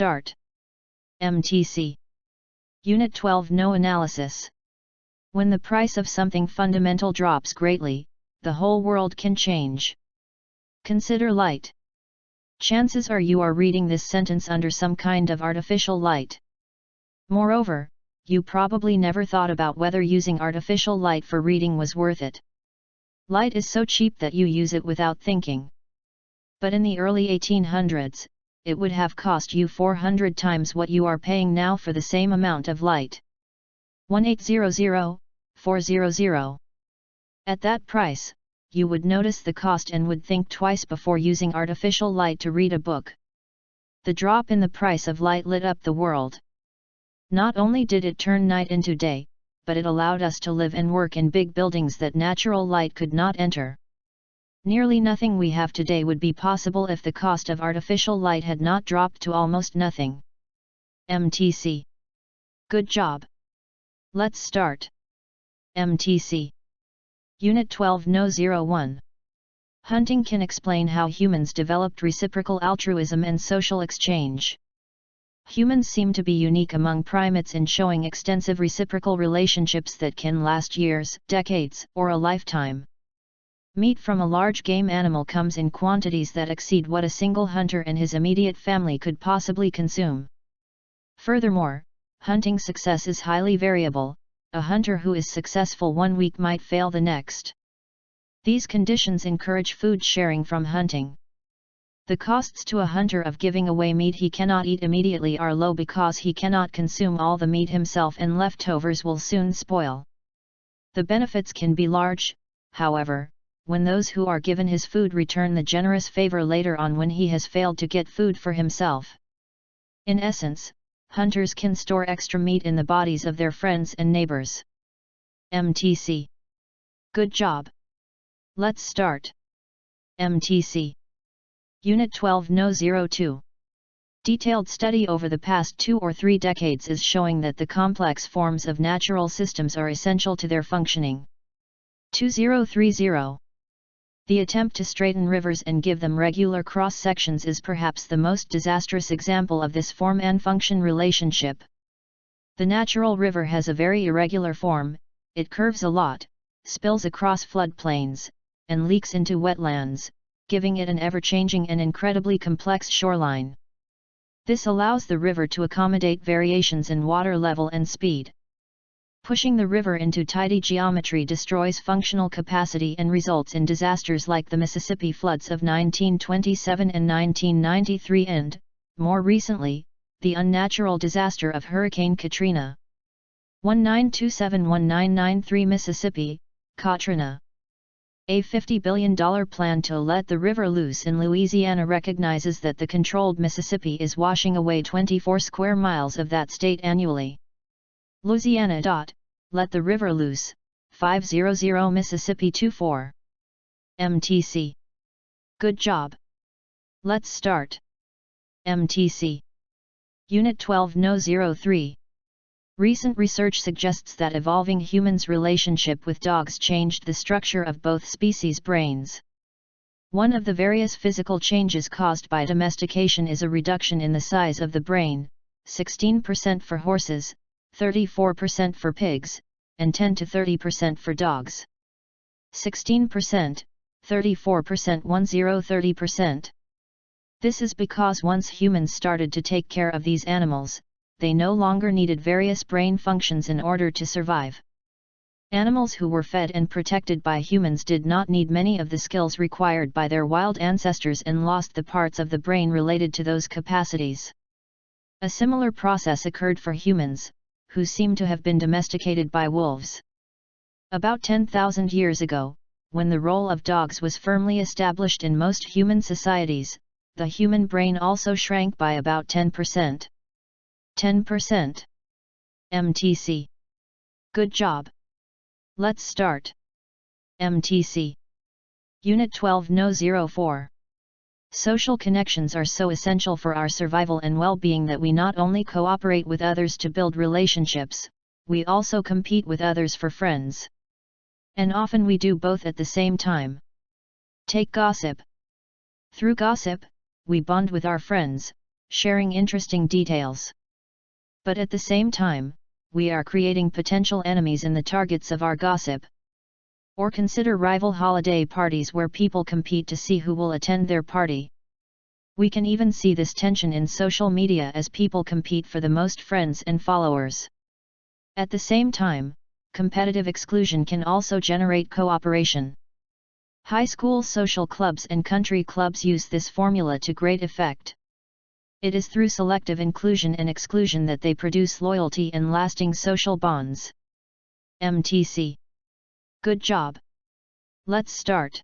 start. MTC. Unit 12 No Analysis. When the price of something fundamental drops greatly, the whole world can change. Consider light. Chances are you are reading this sentence under some kind of artificial light. Moreover, you probably never thought about whether using artificial light for reading was worth it. Light is so cheap that you use it without thinking. But in the early 1800s, it would have cost you 400 times what you are paying now for the same amount of light. 1800-400. At that price, you would notice the cost and would think twice before using artificial light to read a book. The drop in the price of light lit up the world. Not only did it turn night into day, but it allowed us to live and work in big buildings that natural light could not enter. Nearly nothing we have today would be possible if the cost of artificial light had not dropped to almost nothing. MTC. Good job. Let's start. MTC. Unit 12 No 01. Hunting can explain how humans developed reciprocal altruism and social exchange. Humans seem to be unique among primates in showing extensive reciprocal relationships that can last years, decades, or a lifetime. Meat from a large game animal comes in quantities that exceed what a single hunter and his immediate family could possibly consume. Furthermore, hunting success is highly variable. A hunter who is successful one week might fail the next. These conditions encourage food sharing from hunting. The costs to a hunter of giving away meat he cannot eat immediately are low because he cannot consume all the meat himself and leftovers will soon spoil. The benefits can be large, however, when those who are given his food return the generous favor later on when he has failed to get food for himself. In essence, hunters can store extra meat in the bodies of their friends and neighbors. MTC. Good job. Let's start. MTC. Unit 12 No 02. Detailed study over the past 2 or 3 decades is showing that the complex forms of natural systems are essential to their functioning. 2030. The attempt to straighten rivers and give them regular cross-sections is perhaps the most disastrous example of this form and function relationship. The natural river has a very irregular form, it curves a lot, spills across floodplains, and leaks into wetlands, giving it an ever-changing and incredibly complex shoreline. This allows the river to accommodate variations in water level and speed. Pushing the river into tidy geometry destroys functional capacity and results in disasters like the Mississippi floods of 1927 and 1993 and, more recently, the unnatural disaster of Hurricane Katrina. 1927-1993 Mississippi, Katrina. A $50 billion plan to let the river loose in Louisiana recognizes that the controlled Mississippi is washing away 24 square miles of that state annually. Louisiana. Let the river loose, 500 Mississippi 24. MTC. Good job. Let's start. MTC. Unit 12 No 03. Recent research suggests that evolving humans' relationship with dogs changed the structure of both species' brains. One of the various physical changes caused by domestication is a reduction in the size of the brain, 16% for horses, 34% for pigs, and 10 to 30% for dogs. 16%, 34%, 30%. This is because once humans started to take care of these animals, they no longer needed various brain functions in order to survive. Animals who were fed and protected by humans did not need many of the skills required by their wild ancestors and lost the parts of the brain related to those capacities. A similar process occurred for humans, who seem to have been domesticated by wolves. About 10,000 years ago, when the role of dogs was firmly established in most human societies, the human brain also shrank by about 10%. 10%. MTC. Good job. Let's start. MTC. Unit 12 No 04. Social connections are so essential for our survival and well-being that we not only cooperate with others to build relationships, we also compete with others for friends. And often we do both at the same time. Take gossip. Through gossip, we bond with our friends, sharing interesting details. But at the same time, we are creating potential enemies in the targets of our gossip. Or consider rival holiday parties where people compete to see who will attend their party. We can even see this tension in social media as people compete for the most friends and followers. At the same time, competitive exclusion can also generate cooperation. High school social clubs and country clubs use this formula to great effect. It is through selective inclusion and exclusion that they produce loyalty and lasting social bonds. MTC. Good job. Let's start.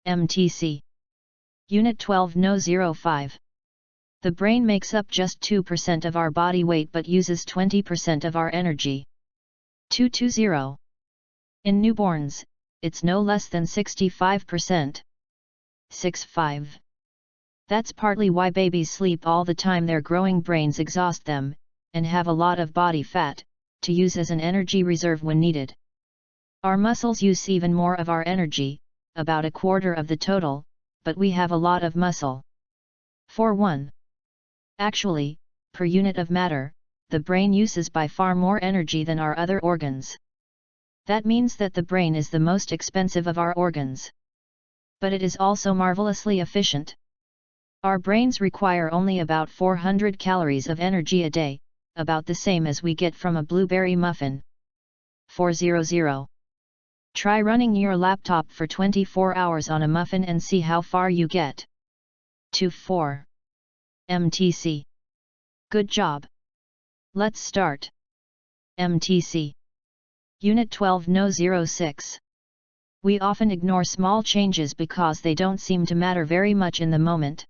MTC. Unit 12 No 05. The brain makes up just 2% of our body weight but uses 20% of our energy. 220. In newborns, it's no less than 65%. 65. That's partly why babies sleep all the time. Their growing brains exhaust them, and have a lot of body fat, to use as an energy reserve when needed. Our muscles use even more of our energy, about a quarter of the total, but we have a lot of muscle. 4-1. Actually, per unit of matter, the brain uses by far more energy than our other organs. That means that the brain is the most expensive of our organs. But it is also marvelously efficient. Our brains require only about 400 calories of energy a day, about the same as we get from a blueberry muffin. 400. Try running your laptop for 24 hours on a muffin and see how far you get. 24. MTC. Good job. Let's start. MTC. Unit 12 No 06. We often ignore small changes because they don't seem to matter very much in the moment.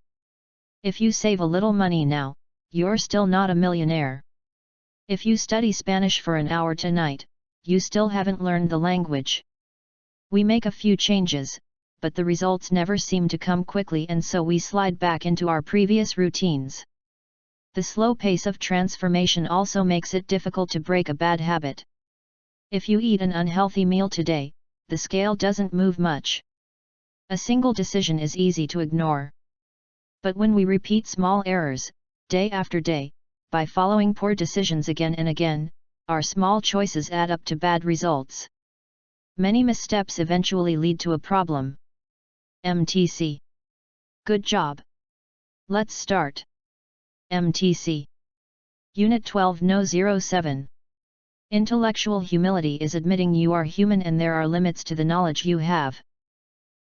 If you save a little money now, you're still not a millionaire. If you study Spanish for an hour tonight, you still haven't learned the language. We make a few changes, but the results never seem to come quickly, and so we slide back into our previous routines. The slow pace of transformation also makes it difficult to break a bad habit. If you eat an unhealthy meal today, the scale doesn't move much. A single decision is easy to ignore. But when we repeat small errors, day after day, by following poor decisions again and again, our small choices add up to bad results. Many missteps eventually lead to a problem. MTC. Good job. Let's start. MTC. Unit 12 No 07. Intellectual humility is admitting you are human and there are limits to the knowledge you have.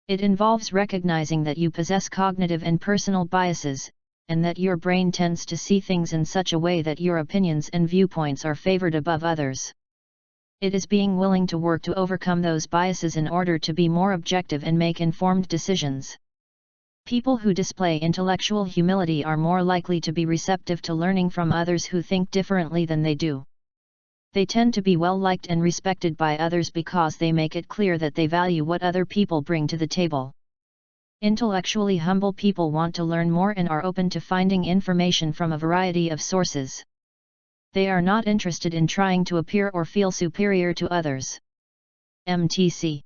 It involves recognizing that you possess cognitive and personal biases, and that your brain tends to see things in such a way that your opinions and viewpoints are favored above others. It is being willing to work to overcome those biases in order to be more objective and make informed decisions. People who display intellectual humility are more likely to be receptive to learning from others who think differently than they do. They tend to be well liked and respected by others because they make it clear that they value what other people bring to the table. Intellectually humble people want to learn more and are open to finding information from a variety of sources. They are not interested in trying to appear or feel superior to others. MTC.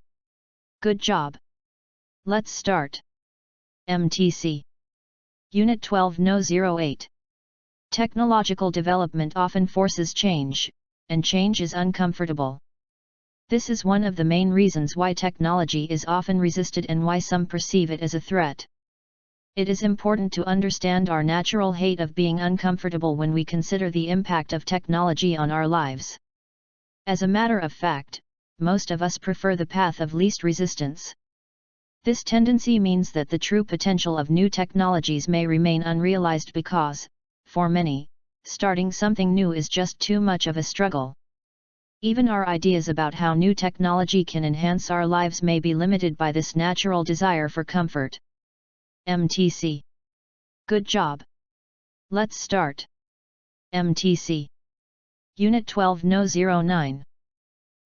Good job. Let's start. MTC. Unit 12 No 08. Technological development often forces change, and change is uncomfortable. This is one of the main reasons why technology is often resisted and why some perceive it as a threat. It is important to understand our natural hate of being uncomfortable when we consider the impact of technology on our lives. As a matter of fact, most of us prefer the path of least resistance. This tendency means that the true potential of new technologies may remain unrealized because, for many, starting something new is just too much of a struggle. Even our ideas about how new technology can enhance our lives may be limited by this natural desire for comfort. MTC. Good job. Let's start. MTC. Unit 12 No 09.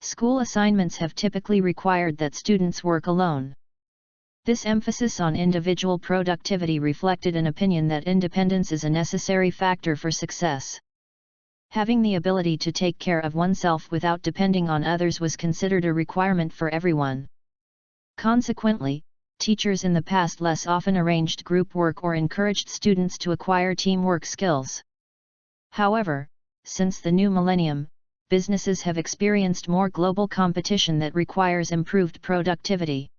School assignments have typically required that students work alone. This emphasis on individual productivity reflected an opinion that independence is a necessary factor for success. Having the ability to take care of oneself without depending on others was considered a requirement for everyone. Consequently, teachers in the past less often arranged group work or encouraged students to acquire teamwork skills. However, since the new millennium, businesses have experienced more global competition that requires improved productivity.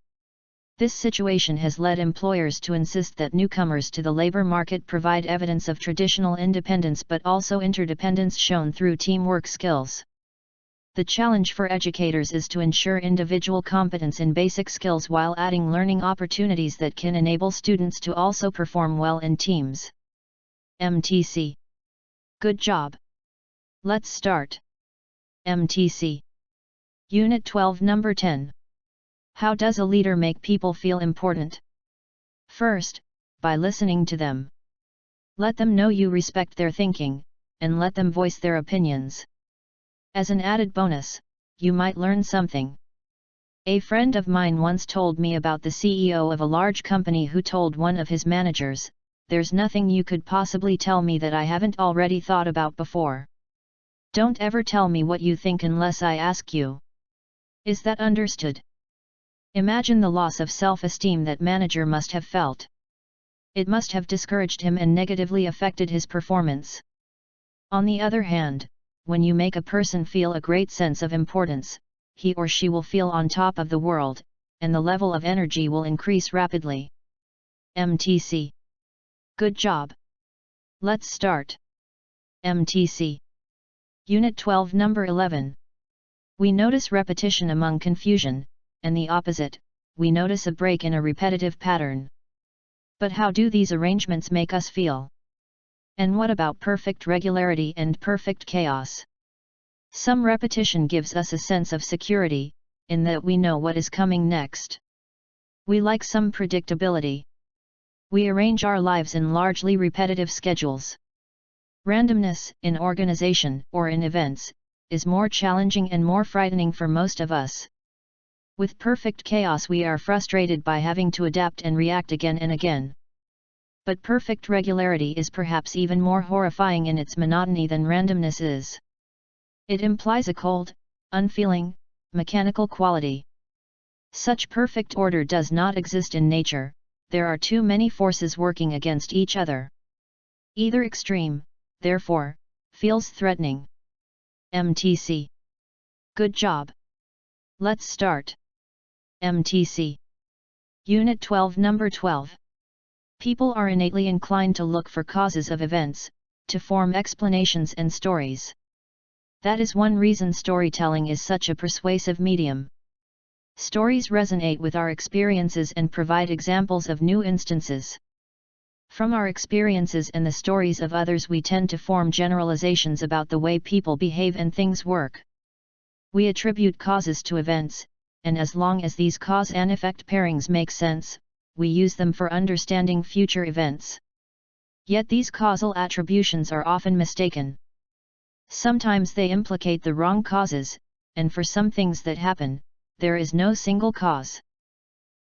This situation has led employers to insist that newcomers to the labor market provide evidence of traditional independence but also interdependence shown through teamwork skills. The challenge for educators is to ensure individual competence in basic skills while adding learning opportunities that can enable students to also perform well in teams. MTC. Good job. Let's start. MTC. Unit 12, Number 10. How does a leader make people feel important? First, by listening to them. Let them know you respect their thinking, and let them voice their opinions. As an added bonus, you might learn something. A friend of mine once told me about the CEO of a large company who told one of his managers, "There's nothing you could possibly tell me that I haven't already thought about before. Don't ever tell me what you think unless I ask you." Is that understood? Imagine the loss of self-esteem that manager must have felt. It must have discouraged him and negatively affected his performance. On the other hand, when you make a person feel a great sense of importance, he or she will feel on top of the world, and the level of energy will increase rapidly. MTC. Good job. Let's start. MTC. Unit 12, Number 11. We notice repetition among confusion, and the opposite, we notice a break in a repetitive pattern. But how do these arrangements make us feel? And what about perfect regularity and perfect chaos? Some repetition gives us a sense of security, in that we know what is coming next. We like some predictability. We arrange our lives in largely repetitive schedules. Randomness, in organization or in events, is more challenging and more frightening for most of us. With perfect chaos we are frustrated by having to adapt and react again and again. But perfect regularity is perhaps even more horrifying in its monotony than randomness is. It implies a cold, unfeeling, mechanical quality. Such perfect order does not exist in nature, there are too many forces working against each other. Either extreme, therefore, feels threatening. MTC. Good job. Let's start. MTC. Unit 12, Number 12. People are innately inclined to look for causes of events, to form explanations and stories. That is one reason storytelling is such a persuasive medium. Stories resonate with our experiences and provide examples of new instances. From our experiences and the stories of others we tend to form generalizations about the way people behave and things work. We attribute causes to events, and as long as these cause and effect pairings make sense, we use them for understanding future events. Yet these causal attributions are often mistaken. Sometimes they implicate the wrong causes, and for some things that happen, there is no single cause.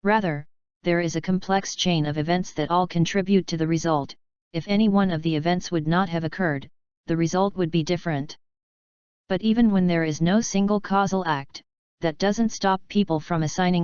Rather, there is a complex chain of events that all contribute to the result. If any one of the events would not have occurred, the result would be different. But even when there is no single causal act, that doesn't stop people from assigning